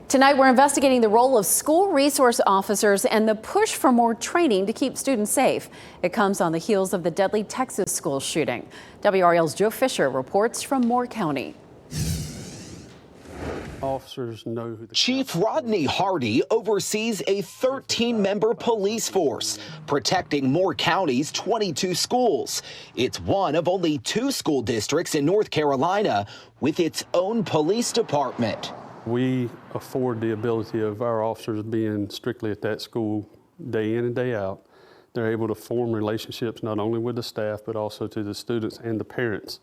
Tonight, we're investigating the role of school resource officers and the push for more training to keep students safe. It comes on the heels of the deadly Texas school shooting. WRAL's Joe Fisher reports from Moore County. Officers know who Chief Rodney Hardy oversees a 13-member police force protecting Moore County's 22 schools. It's one of only 2 school districts in North Carolina with its own police department. We afford the ability of our officers being strictly at that school day in and day out. They're able to form relationships not only with the staff but also to the students and the parents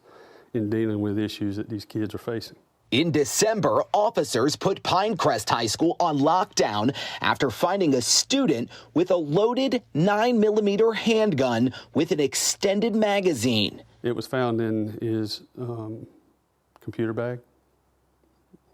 in dealing with issues that these kids are facing. In December, officers put Pinecrest High School on lockdown after finding a student with a loaded 9mm handgun with an extended magazine. It was found in his computer bag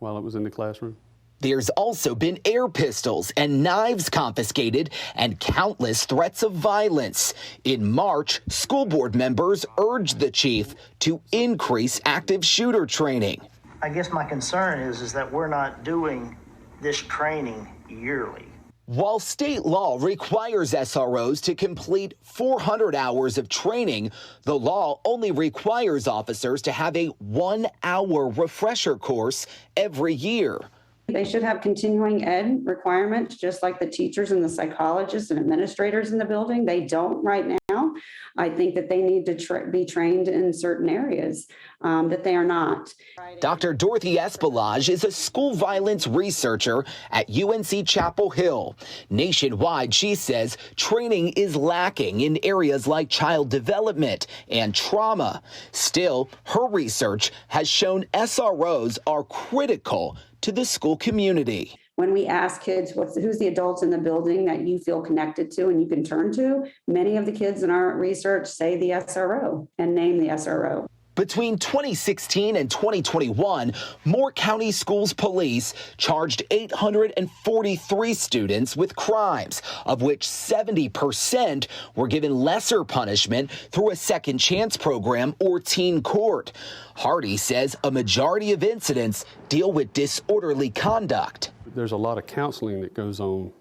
while it was in the classroom. There's also been air pistols and knives confiscated and countless threats of violence. In March, school board members urged the chief to increase active shooter training. I guess my concern is that we're not doing this training yearly. While state law requires SROs to complete 400 hours of training, the law only requires officers to have a 1-hour refresher course every year. They should have continuing ed requirements, just like the teachers and the psychologists and administrators in the building. They don't right now. I think that they need to be trained in certain areas that they are not. Dr. Dorothy Espelage is a school violence researcher at UNC Chapel Hill. Nationwide, she says training is lacking in areas like child development and trauma. Still, her research has shown SROs are critical to the school community. When we ask kids who's the adults in the building that you feel connected to and you can turn to, many of the kids in our research say the SRO and name the SRO. Between 2016 and 2021, Moore County Schools Police charged 843 students with crimes, of which 70% were given lesser punishment through a second chance program or teen court. Hardy says a majority of incidents deal with disorderly conduct. There's a lot of counseling that goes on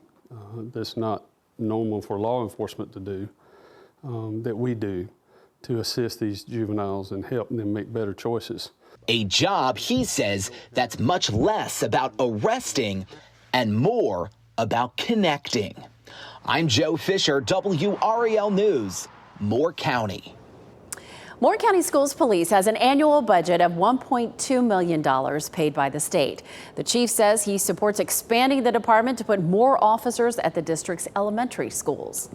that's not normal for law enforcement to do, that we do, to assist these juveniles and help them make better choices. A job, he says, that's much less about arresting and more about connecting. I'm Joe Fisher, WRAL News, Moore County. Moore County Schools Police has an annual budget of $1.2 million paid by the state. The chief says he supports expanding the department to put more officers at the district's elementary schools.